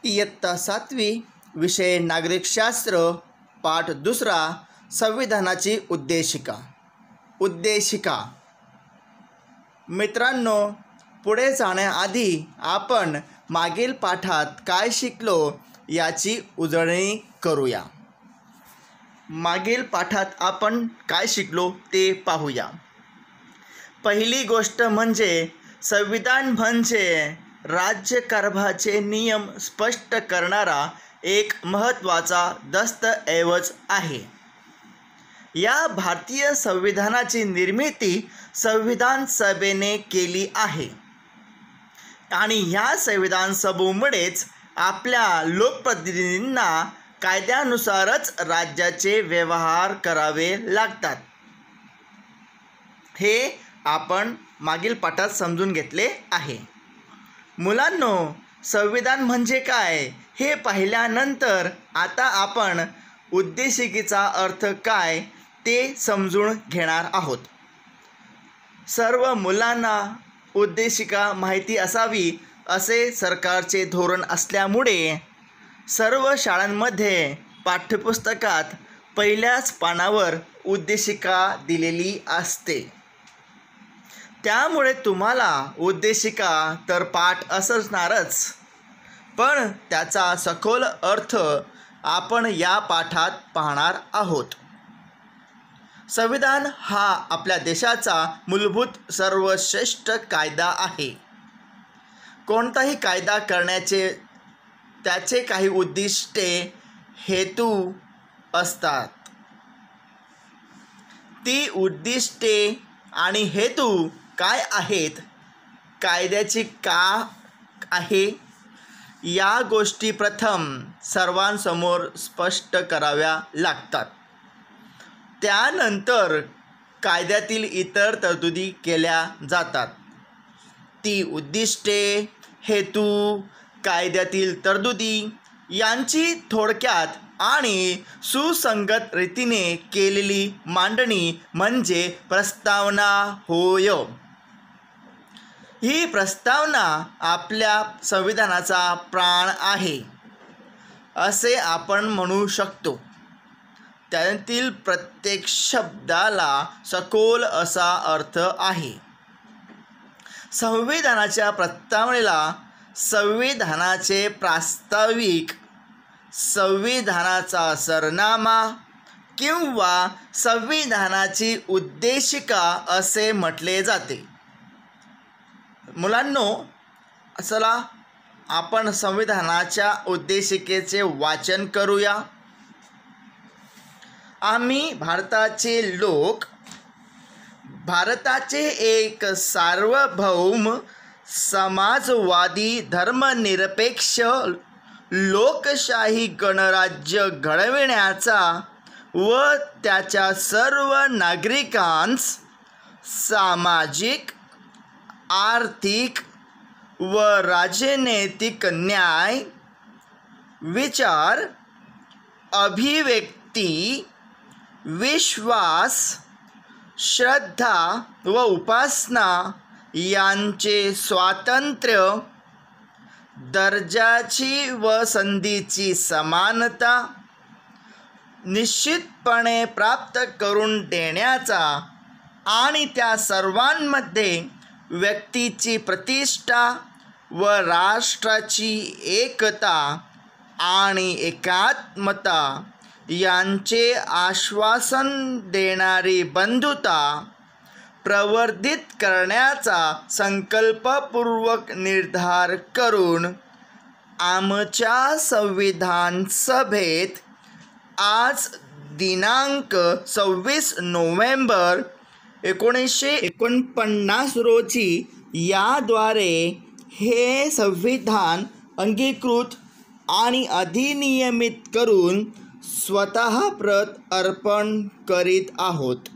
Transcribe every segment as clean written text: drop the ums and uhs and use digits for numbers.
इयत्ता 7वी विषय नागरिकशास्त्र पाठ 2 संविधानाची उद्देशिका। मित्रांनो, पुढे जाण्याआधी आपण मागील पाठात काय शिकलो याची उजळणी करूया। मागील पाठात आपण काय शिकलो ते पाहूया। पहिली गोष्ट म्हणजे संविधान म्हणजे राज्यकारभाराचे नियम स्पष्ट करणारा एक महत्त्वाचा दस्तऐवज आहे। या भारतीय संविधानाची निर्मिती संविधान सभेने केली आहे आणि ह्या संविधान सभेमुळेच आपल्या लोकप्रतिनिधींना कायद्यानुसारच राज्याचे व्यवहार करावे लागतात। हे आपण मागील पाठात समजून घेतले आहे। मुलांनो, संविधान म्हणजे काय हे पाहिल्यानंतर आता आपण उद्देशिकेचा अर्थ काय ते समजून घेणार आहोत। सर्व मुलांना उद्देशिका माहिती असावी असे सरकारचे धोरण असल्यामुळे सर्व शाळांमध्ये पाठ्यपुस्तकात पहिल्याच पानावर उद्देशिका दिलेली असते। त्यामुळे तुम्हाला उद्देशिका तर पाठ असणारच, पण त्याचा सखोल अर्थ आपण या पाठात पाहणार आहोत। संविधान हा आपल्या देशाचा मूलभूत सर्वश्रेष्ठ कायदा आहे। कोणताही कायदा करण्याचे त्याचे काही उद्दिष्टे हेतू असतात। ती उद्दिष्टे आणि हेतू काय आहेत, कायद्याची का आहे, या गोष्टी प्रथम सर्वांसमोर स्पष्ट कराव्या लागतात। त्यानंतर कायद्यातील इतर तरतुदी केल्या जातात। ती उद्दिष्टे, हेतू, कायद्यातील तरतुदी यांची थोडक्यात आणि सुसंगत रीतीने केलेली मांडणी म्हणजे प्रस्तावना होय। ही प्रस्तावना आपल्या संविधानाचा प्राण आहे असे आपण म्हणू शकतो। त्यातील प्रत्येक शब्दाला सखोल असा अर्थ आहे। संविधानाच्या प्रस्तावनेला संविधानाचे प्रास्ताविक, संविधानाचा सरनामा किंवा संविधानाची उद्देशिका असे म्हटले जाते। मुलांनो, चला आपण संविधानाच्या उद्देशिकेचे वाचन करूया। आम्ही भारताचे लोक भारताचे एक सार्वभौम समाजवादी धर्मनिरपेक्ष लोकशाही गणराज्य घडविण्याचा व त्याच्या सर्व नागरिकांस सामाजिक, आर्थिक व राजनैतिक न्याय, विचार, अभिव्यक्ती, विश्वास, श्रद्धा व उपासना यांचे स्वातंत्र्य, दर्जाची व संधीची समानता निश्चितपणे प्राप्त करून देण्याचा आणि त्या सर्वांमध्ये व्यक्तीची प्रतिष्ठा व राष्ट्राची एकता आणि एकात्मता यांचे आश्वासन देणारी बंधुता प्रवर्धित करण्याचा संकल्पपूर्वक निर्धार करून आमच्या संविधान सभेत आज दिनांक 26 नोव्हेंबर 1949 रोजी याद्वारे हे संविधान अंगीकृत आणि अधिनियमित करून स्वतः प्रत अर्पण करीत आहोत।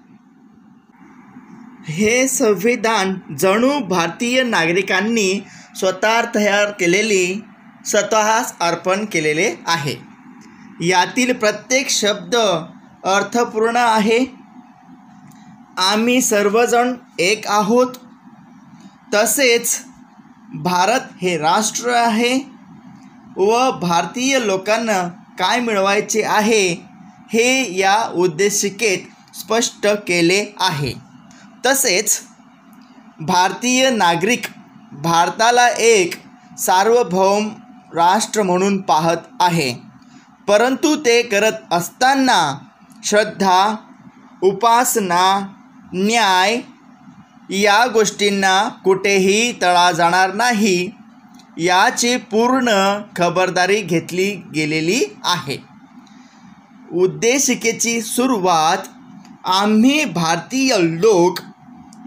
हे संविधान जणू भारतीय नागरिकांनी स्वतः तयार केलेली, स्वतःच अर्पण केलेले आहे। यातील प्रत्येक शब्द अर्थपूर्ण आहे। आम्ही सर्वजण एक आहोत। तसेच भारत हे राष्ट्र आहे व भारतीय लोकांना काय मिळवायचे आहे हे या उद्देशिकेत स्पष्ट केले आहे. तसेच भारतीय नागरिक भारताला एक सार्वभौम राष्ट्र म्हणून पाहत आहे, परंतु ते करत असताना श्रद्धा, उपासना, न्याय या गोष्टींना कुठेही तडा जाणार नाही याची पूर्ण खबरदारी घेतली गेलेली आहे. उद्देशिकेची सुरुवात आम्ही भारतीय लोक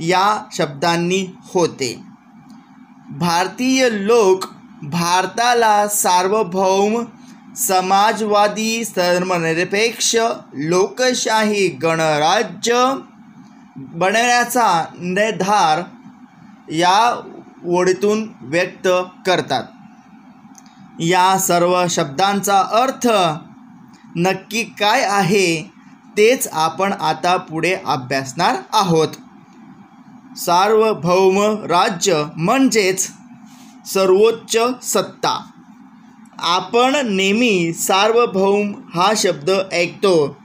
या शब्दांनी होते. भारतीय लोक भारताला सार्वभौम समाजवादी धर्मनिरपेक्ष लोकशाही गणराज्य बनवण्याचा निर्धार या ओळीतून व्यक्त करतात. या सर्व शब्दांचा अर्थ नक्की काय आहे तेच आपण आता पुढे अभ्यासणार आहोत. सार्वभौम राज्य म्हणजेच सर्वोच्च सत्ता. आपण नेहमी सार्वभौम हा शब्द ऐकतो.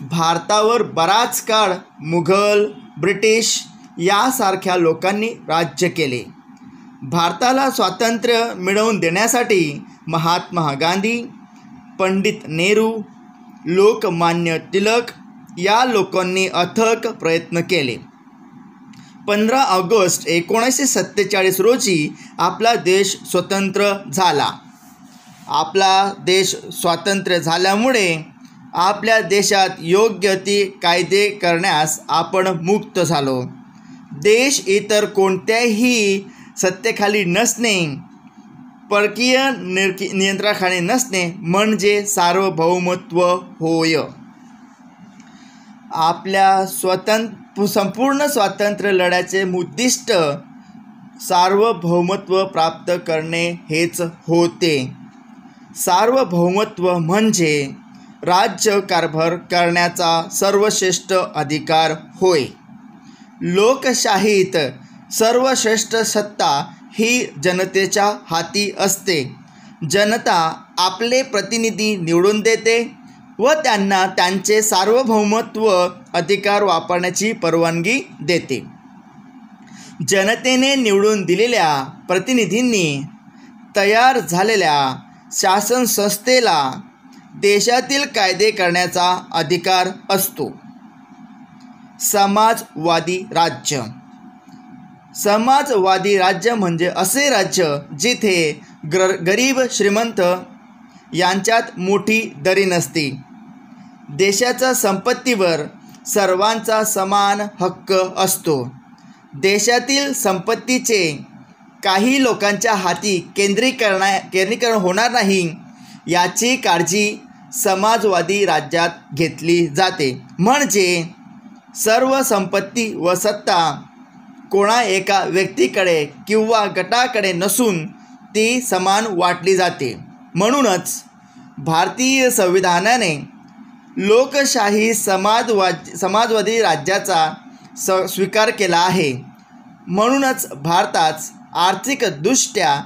भारतावर बराच काळ मुघल, ब्रिटिश यासारख्या लोकांनी राज्य केले. भारताला स्वातंत्र्य मिळवून देण्यासाठी महात्मा गांधी, पंडित नेहरू, लोकमान्य टिळक या लोकांनी अथक प्रयत्न केले. 15 ऑगस्ट 1947 रोजी आपला देश स्वतंत्र झाला. आपला देश स्वातंत्र्य झाल्यामुळे आपल्या देशात योग्य ती कायदे करण्यास आपण मुक्त झालो. देश इतर कोणत्याही सत्तेखाली नसणे, परकीय नियंत्रणाखाली नसणे म्हणजे सार्वभौमत्व होय. आपल्या संपूर्ण स्वातंत्र्य लढ्याचे उद्दिष्ट सार्वभौमत्व प्राप्त करणे हेच होते. सार्वभौमत्व म्हणजे राज्यकारभार करण्याचा सर्वश्रेष्ठ अधिकार होय. लोकशाहीत सर्वश्रेष्ठ सत्ता ही जनतेच्या हाती असते. जनता आपले प्रतिनिधी निवडून देते व त्यांना त्यांचे सार्वभौमत्व अधिकार वापरण्याची परवानगी देते. जनतेने निवडून दिलेल्या प्रतिनिधींनी तयार झालेल्या शासन संस्थेला देशातील कायदे करण्याचा अधिकार असतो. समाजवादी राज्य. समाजवादी राज्य म्हणजे असे राज्य जिथे गरीब श्रीमंत यांच्यात मोठी दरी नसते. देशाच्या संपत्तीवर सर्वांचा समान हक्क असतो. देशातील संपत्तीचे काही लोकांच्या हाती केंद्रीकरण होणार नाही याची काळजी समाजवादी राज्यात घेतली जाते. म्हणजे सर्व संपत्ती व सत्ता कोणा एका व्यक्तीकडे किंवा गटाकडे नसून ती समान वाटली जाते. म्हणूनच भारतीय संविधानाने लोकशाही समाजवादी राज्याचा स्वीकार केला आहे. म्हणूनच भारतात आर्थिकदृष्ट्या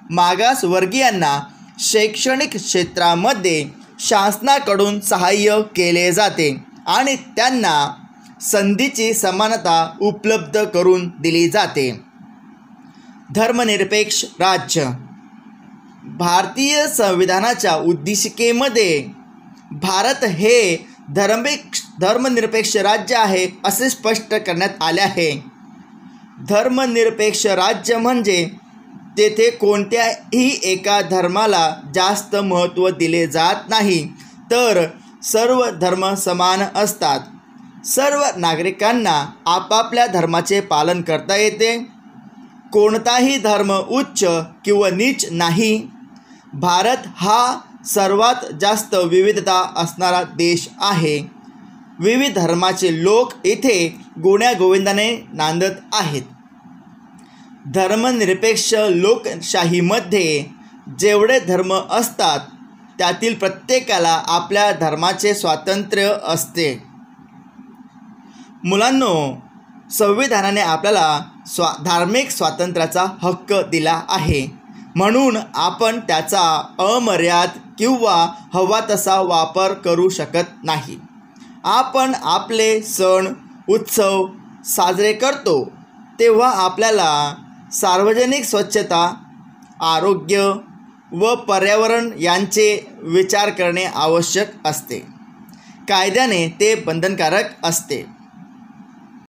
मागासवर्गीयांना शैक्षणिक क्षेत्रामध्ये शासनाकडून सहाय्य केले जाते आणि त्यांना संधीची समानता उपलब्ध करून दिली जाते. धर्मनिरपेक्ष राज्य. भारतीय संविधानाच्या उद्देशिकेमध्ये भारत हे धर्मनिरपेक्ष राज्य आहे असे स्पष्ट करण्यात आले आहे. धर्मनिरपेक्ष राज्य म्हणजे तेथे कोणत्याही एका धर्माला जास्त महत्त्व दिले जात नाही, तर सर्व धर्म समान असतात. सर्व नागरिकांना आपापल्या धर्माचे पालन करता येते. कोणताही धर्म उच्च किंवा नीच नाही. भारत हा सर्वात जास्त विविधता असणारा देश आहे. विविध धर्माचे लोक इथे गुण्यागोविंदाने नांदत आहेत. धर्मनिरपेक्ष लोकशाहीमध्ये जेवढे धर्म असतात त्यातील प्रत्येकाला आपल्या धर्माचे स्वातंत्र्य असते. मुलांनो, संविधानाने आपल्याला धार्मिक स्वातंत्र्याचा हक्क दिला आहे. म्हणून आपण त्याचा अमर्याद किंवा हवा तसा वापर करू शकत नाही. आपण आपले सण उत्सव साजरे करतो तेव्हा आपल्याला सार्वजनिक स्वच्छता, आरोग्य व पर्यावरण यांचे विचार करणे आवश्यक असते. कायद्याने ते बंधनकारक असते.